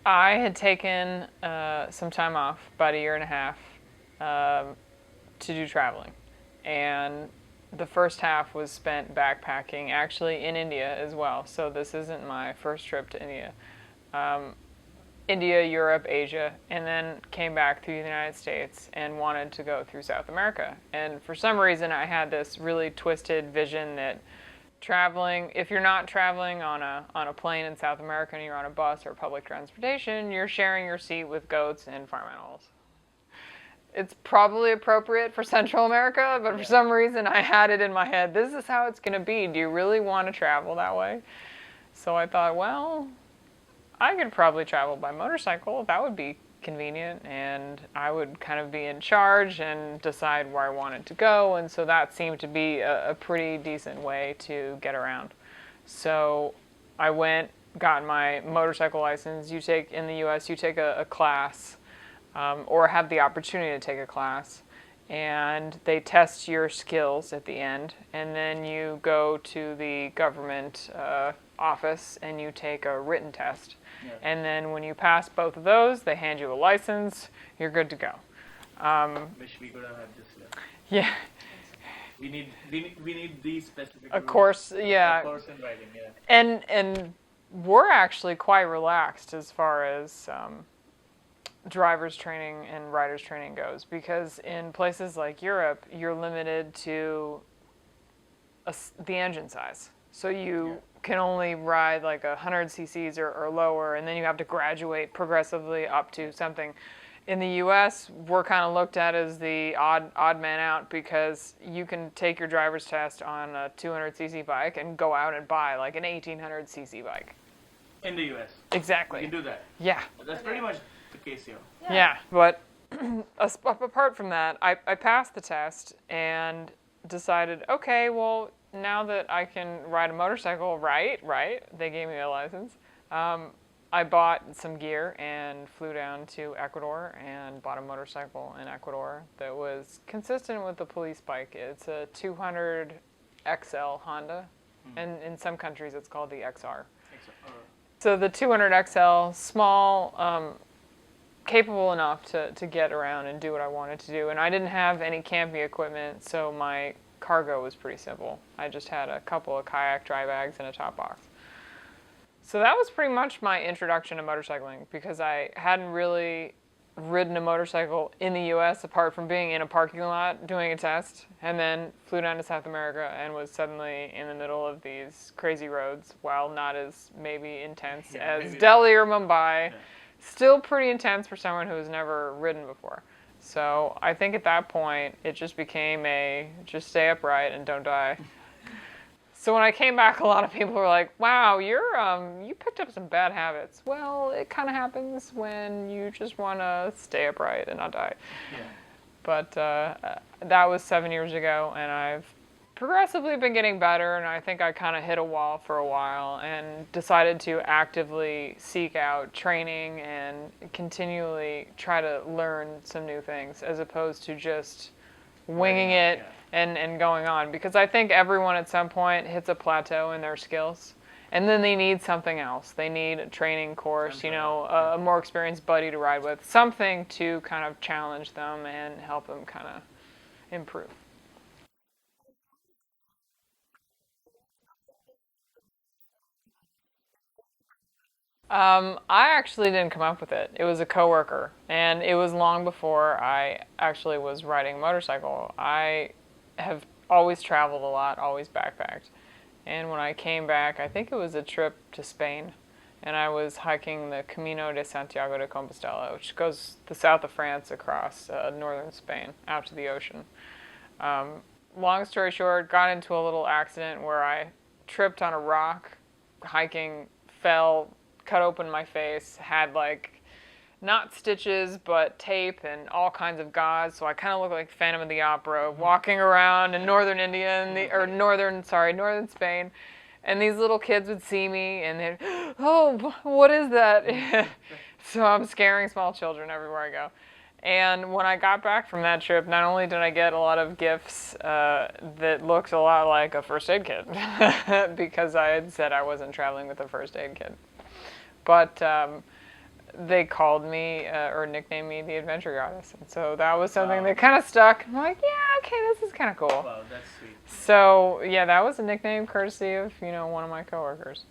I had taken some time off, about a year and a half, to do traveling. And the first half was spent backpacking, actually in India as well. So this isn't my first trip to India. India, Europe, Asia, and then came back through the United States and wanted to go through South America. And for some reason, I had this really twisted vision that traveling, if you're not traveling on a plane in South America and you're on a bus or public transportation, you're sharing your seat with goats and farm animals. It's probably appropriate for Central America, but for some reason I had it in my head, this is how it's going to be. Do you really want to travel that way? So I thought, well, I could probably travel by motorcycle. That would be convenient, and I would kind of be in charge and decide where I wanted to go, and so that seemed to be a pretty decent way to get around. So I went, got my motorcycle license. You take, in the US, you take a class, or have the opportunity to take a class, and they test your skills at the end, and then you go to the government office and you take a written test. Yeah. And then when you pass both of those, they hand you a license, you're good to go. Wish we could have had this here. Yeah. We need these specific Of course, yeah. Of course in writing, yeah. And we're actually quite relaxed as far as driver's training and rider's training goes, because in places like Europe, you're limited to the engine size. So you can only ride like 100 cc's or lower, and then you have to graduate progressively up to something. In the US, we're kind of looked at as the odd man out, because you can take your driver's test on a 200cc bike and go out and buy like an 1800cc bike. In the US? Exactly. You can do that? Yeah. That's pretty much the case here. Yeah, but apart from that, I passed the test and decided, okay, well, now that I can ride a motorcycle, right, they gave me a license. I bought some gear and flew down to Ecuador and bought a motorcycle in Ecuador that was consistent with the police bike. It's a 200 XL Honda, and in some countries it's called the XR. So the 200 XL, small, capable enough to get around and do what I wanted to do. And I didn't have any camping equipment, so my cargo was pretty simple. I just had a couple of kayak dry bags and a top box. So that was pretty much my introduction to motorcycling, because I hadn't really ridden a motorcycle in the US apart from being in a parking lot doing a test, and then flew down to South America and was suddenly in the middle of these crazy roads, while not as maybe intense as Delhi or Mumbai. Yeah. Still pretty intense for someone who's never ridden before. So I think at that point, it just became just stay upright and don't die. So when I came back, a lot of people were like, wow, you picked up some bad habits. Well, it kind of happens when you just want to stay upright and not die. Yeah. But that was 7 years ago, and I've progressively been getting better, and I think I kind of hit a wall for a while and decided to actively seek out training and continually try to learn some new things, as opposed to just winging it and going on. Because I think everyone at some point hits a plateau in their skills, and then they need something else. They need a training course, a more experienced buddy to ride with, something to kind of challenge them and help them kind of improve. I actually didn't come up with it. It was a coworker, and it was long before I actually was riding a motorcycle. I have always traveled a lot, always backpacked. And when I came back, I think it was a trip to Spain, and I was hiking the Camino de Santiago de Compostela, which goes the south of France across northern Spain out to the ocean. Long story short, got into a little accident where I tripped on a rock, hiking, fell, cut open my face, had not stitches, but tape and all kinds of gauze, so I kind of looked like Phantom of the Opera, walking around in northern India, northern Spain, and these little kids would see me, and they'd, oh, what is that? So I'm scaring small children everywhere I go. And when I got back from that trip, not only did I get a lot of gifts that looked a lot like a first aid kit, because I had said I wasn't traveling with a first aid kit, but they called me or nicknamed me the Adventure Goddess, and so that was something that kind of stuck. I'm like, yeah, okay, this is kind of cool. Wow, that's sweet. So yeah, that was a nickname courtesy of one of my coworkers.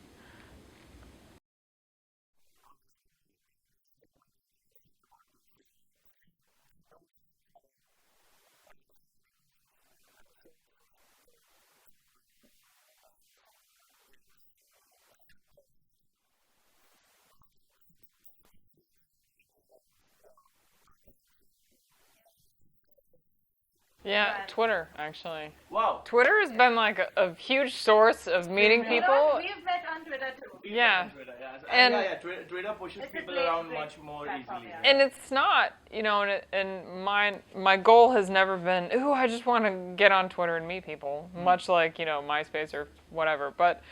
Yeah, Twitter actually. Wow. Twitter has been like a huge source of meeting here. people. We've met on Twitter too. Yeah. Twitter, And- Twitter pushes It's a people great- around great much more platform, easily. yeah. And it's not, and my goal has never been, ooh, I just want to get on Twitter and meet people, much like, MySpace or whatever. But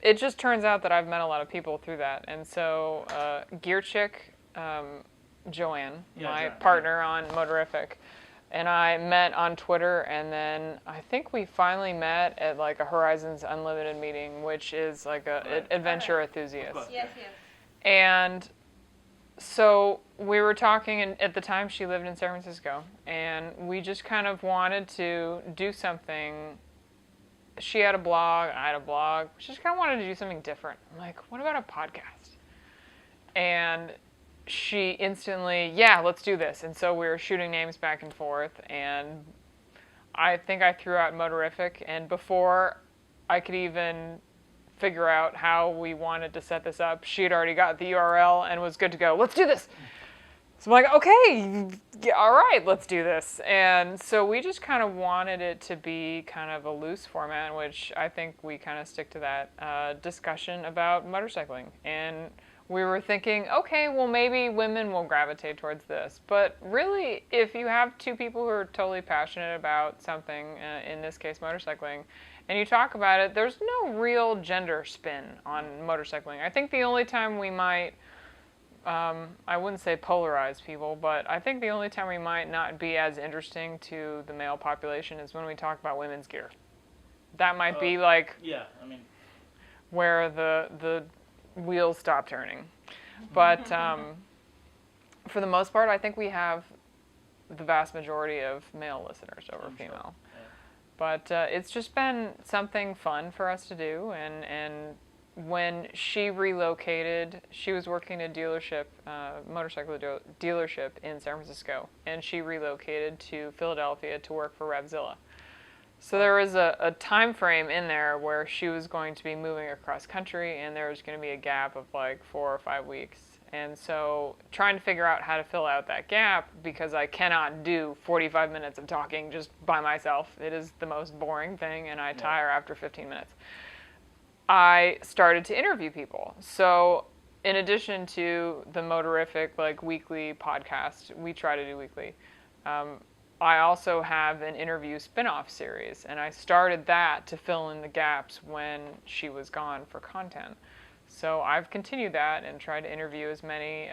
it just turns out that I've met a lot of people through that. And so Gear Chick, Joanne, my Joanne, partner on Moterrific, and I met on Twitter, and then I think we finally met at like a Horizons Unlimited meeting, which is like a adventure enthusiast. course. Yes, yes. And so we were talking, and at the time she lived in San Francisco, and we just kind of wanted to do something. She had a blog, I had a blog. We just kind of wanted to do something different. I'm like, what about a podcast? And she instantly, yeah, let's do this. And so we were shooting names back and forth, and I think I threw out Moterrific, and before I could even figure out how we wanted to set this up, she had already got the URL and was good to go. Let's do this. So I'm like, okay, yeah, all right, let's do this. And so we just kind of wanted it to be kind of a loose format, which I think we kind of stick to that discussion about motorcycling. And we were thinking, okay, well, maybe women will gravitate towards this. But really, if you have two people who are totally passionate about something, in this case, motorcycling, and you talk about it, there's no real gender spin on motorcycling. I think the only time we might, I wouldn't say polarize people, but I think the only time we might not be as interesting to the male population is when we talk about women's gear. That might be like Yeah, I mean, where the wheels stop turning. But for the most part, I think we have the vast majority of male listeners over I'm sure. female. Yeah. But it's just been something fun for us to do. And when she relocated, she was working at a dealership, motorcycle dealership in San Francisco, and she relocated to Philadelphia to work for Revzilla. So there was a time frame in there where she was going to be moving across country, and there was going to be a gap of like 4 or 5 weeks. And so trying to figure out how to fill out that gap, because I cannot do 45 minutes of talking just by myself. It is the most boring thing, and I tire after 15 minutes. I started to interview people. So in addition to the Moterrific like weekly podcast, we try to do weekly, I also have an interview spin-off series, and I started that to fill in the gaps when she was gone for content. So I've continued that and tried to interview as many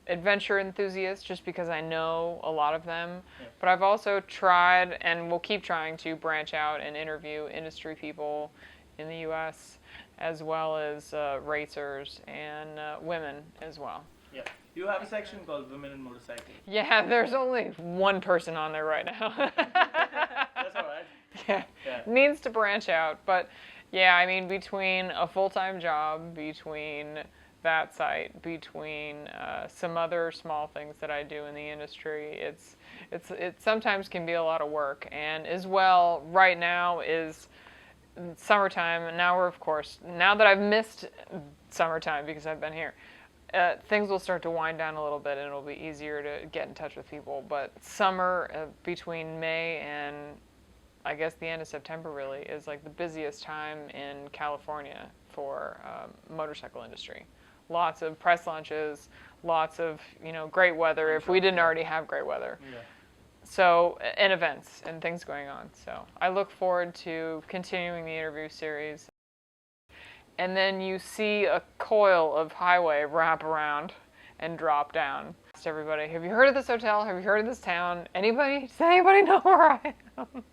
adventure enthusiasts, just because I know a lot of them. Yeah. But I've also tried, and will keep trying, to branch out and interview industry people in the U.S., as well as racers and women as well. Yeah. You have a section called Women in Motorcycling. Yeah, there's only one person on there right now. That's all right. Yeah. Yeah. Needs to branch out. But yeah, I mean, between a full-time job, between that site, between some other small things that I do in the industry, it sometimes can be a lot of work. And as well, right now is summertime, and now we're, of course, now that I've missed summertime because I've been here, things will start to wind down a little bit, and it'll be easier to get in touch with people. But summer, between May and I guess the end of September, really is like the busiest time in California for motorcycle industry. Lots of press launches, lots of great weather if we didn't already have great weather. Yeah. So, and events and things going on. So I look forward to continuing the interview series. And then you see a coil of highway wrap around and drop down. Asked everybody, have you heard of this hotel? Have you heard of this town? Anybody? Does anybody know where I am?